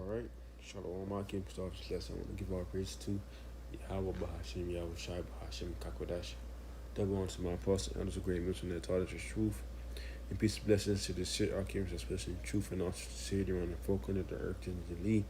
right. Shalom, I came to start this lesson. I want to give all praise to Yahweh Bahashim, Yahweh Shai Bahashim, Kakodash. Double on to my apostle, and a great mission that taught us the truth. And peace and blessings to the shit our came especially truth and all sincerity around the folk under the earth and the lead.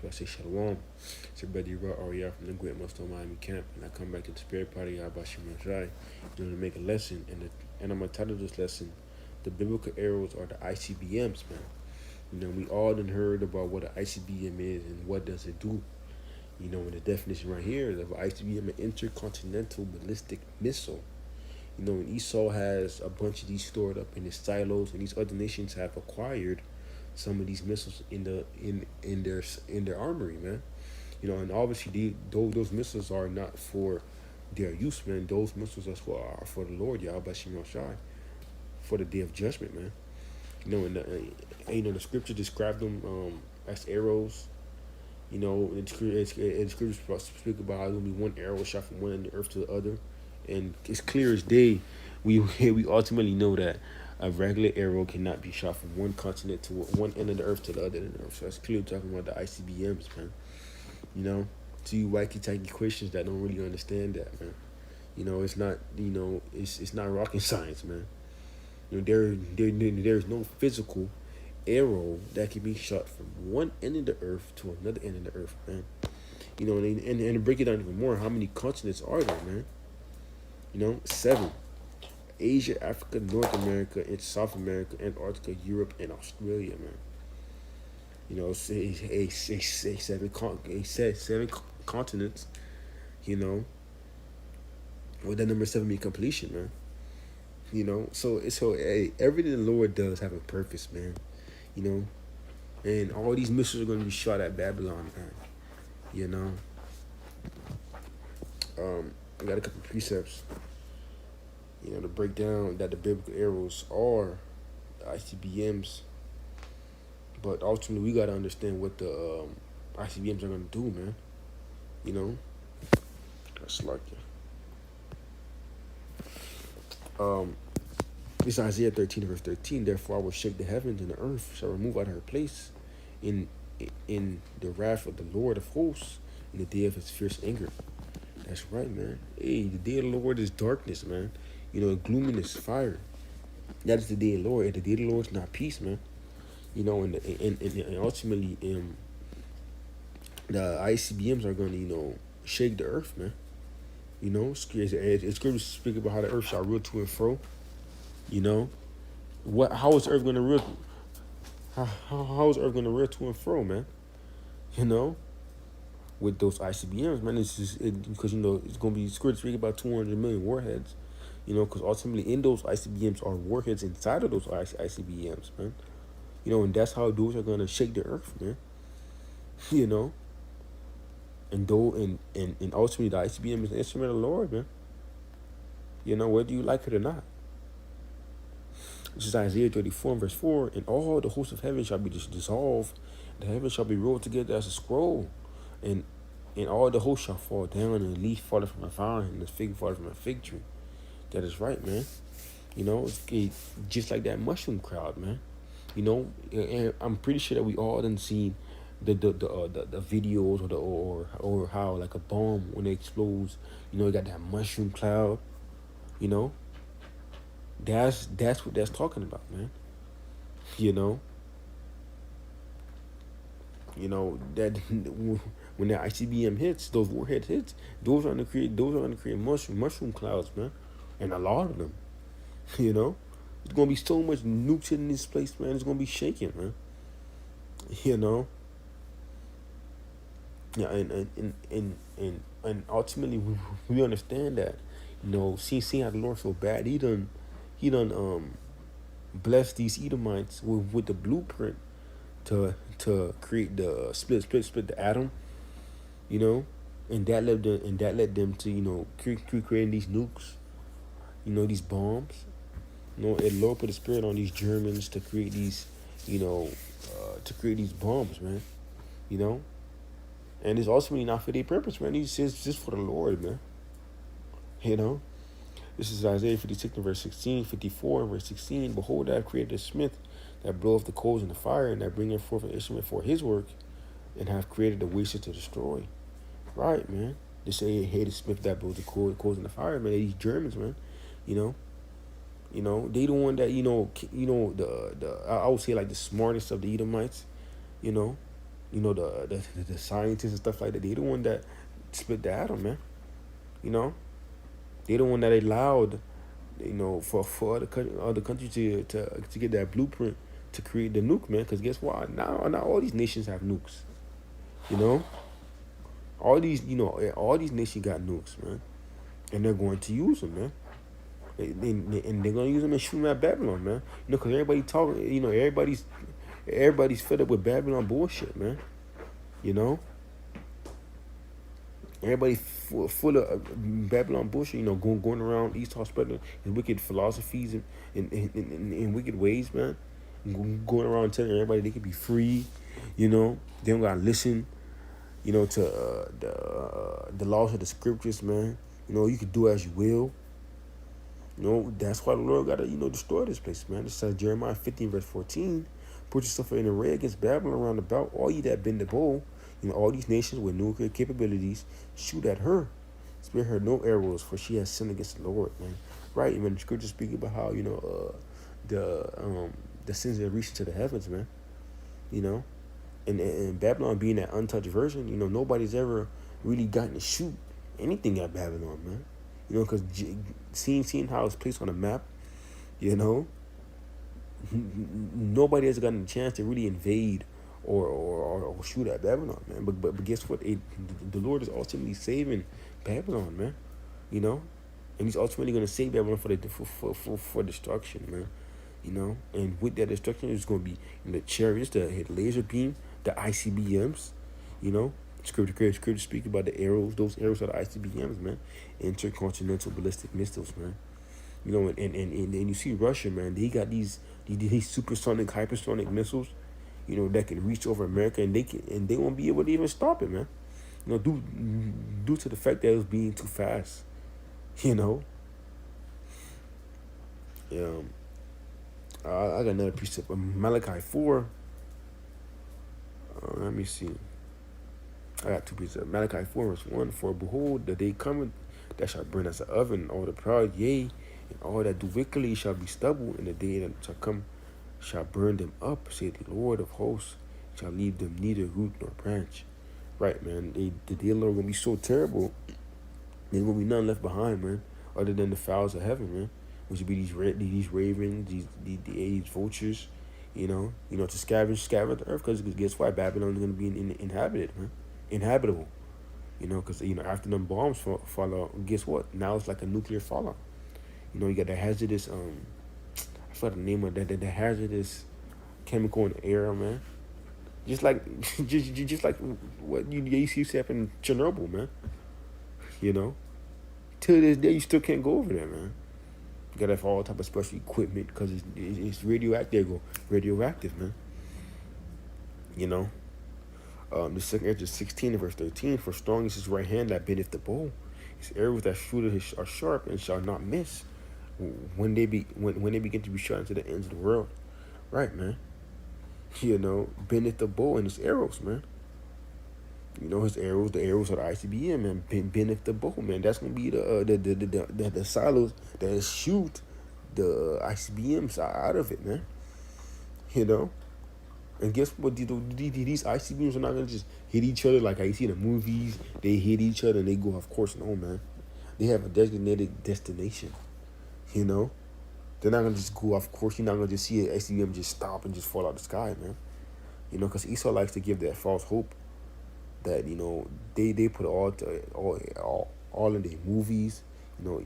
So I say Shalom. It's your buddy Ra Arya from the Great Muslim Miami camp. And I come back to the spirit party, Yahweh Bahashim Shai, to make a lesson. And I'm going to title this lesson, The Biblical Arrows are the ICBMs, man. You know, we all done heard about what an ICBM is and what does it do. You know, and the definition right here of an ICBM, an intercontinental ballistic missile. You know, and Esau has a bunch of these stored up in his silos, and these other nations have acquired some of these missiles in their armory, man. You know, and obviously those missiles are not for their use, man. Those missiles are for the Lord, Yahweh Shai, for the day of judgment, man. You know, and the scripture described them as arrows. You know, and scriptures speak about how there'll be one arrow shot from one end of the earth to the other, and it's clear as day. We ultimately know that a regular arrow cannot be shot from one continent to one end of the earth to the other end of the earth. So that's clearly talking about the ICBMs, man. You know, to you wacky tacky Christians that don't really understand that, man. You know, it's not. You know, it's not rocket science, man. You know, there's no physical arrow that can be shot from one end of the earth to another end of the earth, man. You know, and to break it down even more, how many continents are there, man? You know, 7. Asia, Africa, North America, and South America, Antarctica, Europe, and Australia, man. You know, seven continents, you know, with that number 7 being completion, man. You know, so everything the Lord does have a purpose, man. You know, and all these missiles are going to be shot at Babylon, man. You know, I got a couple precepts, you know, to break down that the biblical arrows are the ICBMs, but ultimately we got to understand what the ICBMs are going to do, man. You know, that's like it. It's Isaiah 13 verse 13. Therefore I will shake the heavens, and the earth shall remove out of her place in the wrath of the Lord of hosts, in the day of his fierce anger. That's right, man. Hey, the day of the Lord is darkness, man. You know, gloominess, fire. That is the day of the Lord. And the day of the Lord is not peace, man. You know, and ultimately, the ICBMs are going to, you know, shake the earth, man. You know, scriptures speak about how the earth shall rule to and fro. You know, how is Earth gonna reel? How is Earth gonna reel to and fro, man? You know, with those ICBMs, man, it's just because you know it's gonna be scripted speaking about 200 million warheads. You know, because ultimately in those ICBMs are warheads inside of those ICBMs, man. You know, and that's how those are gonna shake the earth, man. You know, and ultimately the ICBM is an instrument of the Lord, man. You know, whether you like it or not. This is Isaiah 34 verse 4. And all the hosts of heaven shall be dissolved. The heavens shall be rolled together as a scroll. And all the hosts shall fall down, and the leaf falleth from a vine, and the fig falleth from a fig tree. That is right, man. You know, it's just like that mushroom cloud, man. You know, and I'm pretty sure that we all done seen the videos or how like a bomb when it explodes, you know, you got that mushroom cloud, you know. That's what that's talking about, man. You know that when that ICBM hits, those warheads hits, those are gonna create mushroom clouds, man, and a lot of them. You know, there's gonna be so much nukes in this place, man. It's gonna be shaking, man. You know, yeah, and ultimately we understand that. You know, seeing how the Lord so bad, he done bless these Edomites with the blueprint to create the split the atom, you know, and that led them to, you know, creating these nukes, you know, these bombs. You know, and Lord put a spirit on these Germans to create these, you know, to create these bombs, man. You know, and it's ultimately not for their purpose, man. It's just for the Lord, man. You know. This is Isaiah 56 and verse 16, 54 and verse 16. Behold, I have created a smith that bloweth the coals in the fire, and that bringeth forth an instrument for his work. and have created a waster to destroy. Right, man. They say hated Smith that built the cause in the fire, man. These Germans, man. You know, they the one that I would say like the smartest of the Edomites. You know, the scientists and stuff like that. They the one that split the atom, man. You know, they the one that allowed for other countries to get that blueprint to create the nuke, man. Because guess what? Now all these nations have nukes. You know, all these nations got nukes, man, and they're going to use them, man. And they're gonna use them and shoot them at Babylon, man. Because everybody talking, everybody's fed up with Babylon bullshit, man. You know, everybody full of Babylon bullshit. Going around Esau spreading his wicked philosophies and wicked ways, man. Going around telling everybody they can be free. They don't gotta listen. To the laws of the scriptures, man. You can do as you will. That's why the Lord got to, destroy this place, man. It says Jeremiah 15, verse 14, put yourself in array against Babylon around about, all ye that bend the bow, all these nations with nuclear capabilities, shoot at her. Spare her no arrows, for she has sinned against the Lord, man. Right, man. The scripture speaking about how, the sins that reach to the heavens, man. And Babylon being that untouched version, nobody's ever really gotten to shoot anything at Babylon, man. Because seeing how it's placed on the map, nobody has gotten a chance to really invade or shoot at Babylon, man. But guess what? The Lord is ultimately saving Babylon, man. And He's ultimately going to save Babylon for destruction, man. And with that destruction, it's going to be the chariots, the laser beam, the ICBMs, Scripture speak about the arrows. Those arrows are the ICBMs, man. Intercontinental ballistic missiles, man. And you see Russia, man. They got these supersonic, hypersonic missiles, that can reach over America, and they won't be able to even stop it, man. Due to the fact that it was being too fast. I got another precept of Malachi 4. Let me see. I got two precepts. Malachi 4 verse 1. For behold, the day cometh that shall burn as an oven, all the proud, yea, and all that do wickedly shall be stubble, and the day that shall come shall burn them up, saith the Lord of hosts, shall leave them neither root nor branch. Right, man. The day of the Lord gonna be so terrible, there's gonna be none left behind, man, other than the fowls of heaven, man. Which would be these ravens, these vultures, to scavenge the earth. Because guess what? Babylon is gonna be inhabited, man, inhabitable. Because after them bombs fall out, guess what? Now it's like a nuclear fallout. You got the hazardous I forgot the name of that. The hazardous chemical in the air, man. Just like just like what you see happen in Chernobyl, man. Till this day you still can't go over there, man. You gotta have all type of special equipment because it's radioactive. Radioactive, man. The second Ezra 16 verse 13. For strong is his right hand that bendeth the bow. His arrows that shooteth are sharp and shall not miss. When they begin to be shot into the ends of the world, right, man. Bendeth the bow and his arrows, man. His arrows, the arrows of the ICBM, man. Bendeth the bow, man. That's gonna be the silos that shoot the ICBMs out of it, man. And guess what? These ICBMs are not gonna just hit each other like I see in the movies. They hit each other and they go off course. No, man. They have a designated destination. They're not gonna just go off course. You're not gonna just see an ICBM just stop and just fall out of the sky, man. Because Esau likes to give that false hope that they put all in their movies.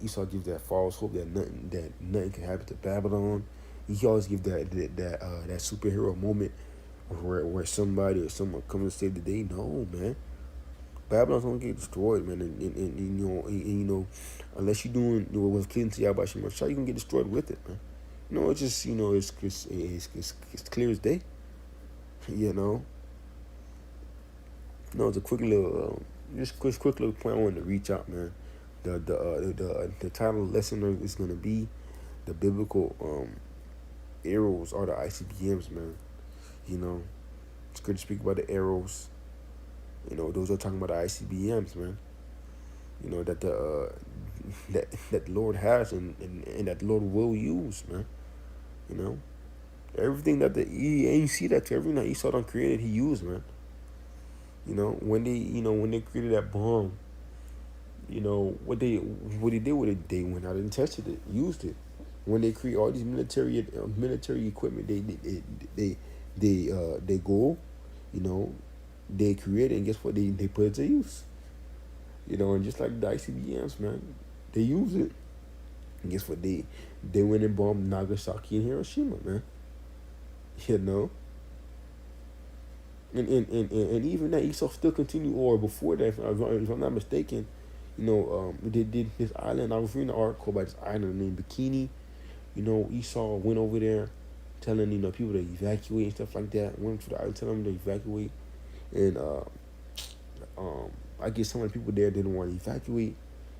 Esau gives that false hope that nothing can happen to Babylon. He always gives that superhero moment where somebody or someone comes to save the day. No, man. Babylon's gonna get destroyed, man, and unless you're doing what's pleasing to Yahweh Shem Shah, you can get destroyed with it, man. It's just it's clear as day. It's a quick little quick little point I wanted to reach out, man. The title of the lesson is gonna be the biblical arrows are the ICBMs, man. It's good to speak about the arrows. Those are talking about the ICBMs, man. That the that Lord has and that Lord will use, man. You know, everything that he ain't see that to everything that Esau done created, he used, man. When they created that bomb, what they did with it, they went out and tested it, used it. When they create all these military equipment, they go, you know, they create it, and guess what? They put it to use. And just like the ICBMs, man, they use it. And guess what? They went and bombed Nagasaki and Hiroshima, man. You know, and even that Esau still continued, or before that, if I'm not mistaken, they did this island. I was reading an article about this island named Bikini. Esau went over there, telling people to evacuate and stuff like that. Went to the island, telling them to evacuate, and I guess some of the people there didn't want to evacuate,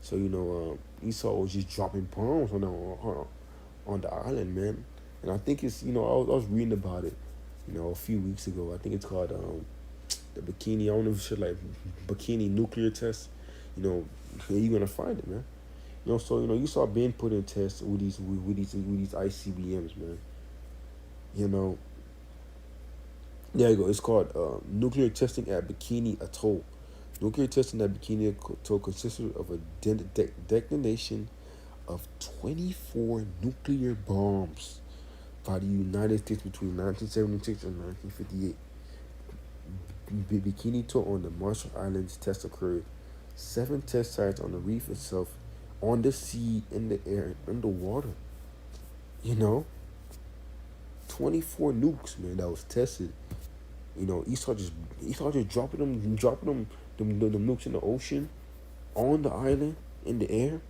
so Esau was just dropping bombs on the island, man. And I think it's I was reading about it, a few weeks ago. I think it's called the Bikini. I don't know if it's like Bikini nuclear test. You're gonna find it, man. So you saw being put in test with these ICBMs, man. There you go. It's called nuclear testing at Bikini Atoll. Nuclear testing at Bikini Atoll consisted of a detonation of 24 nuclear bombs by the United States between 1976 and 1958. Bikini Atoll on the Marshall Islands test occurred. 7 test sites on the reef itself, on the sea, in the air, and underwater. 24 nukes, man, that was tested. Esau just dropping them nukes in the ocean, on the island, in the air.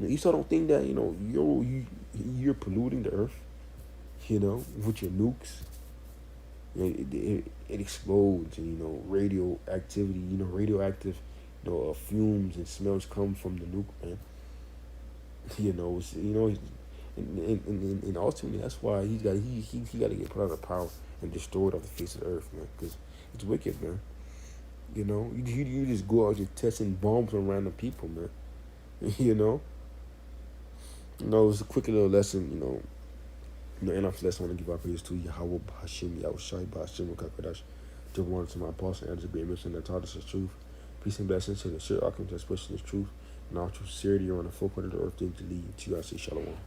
Esau don't think that you're polluting the earth, with your nukes. It explodes, and radioactivity, radioactive, fumes and smells come from the nuke, man. And ultimately that's why he got to get put out of power and destroyed off the face of the earth, man, because it's wicked, man. You just go out just testing bombs on random people, man. It's a quick little lesson, and after lesson, I want to give our praise to Yahweh B'Hashem, Yahushai B'Hashem, Kakadash, to one to my apostle, and to be a mission that taught us the truth. Peace and blessings to the sure alchemy expression of truth, and all true sincerity on the four corners of the earth, to lead to you. I say shalom.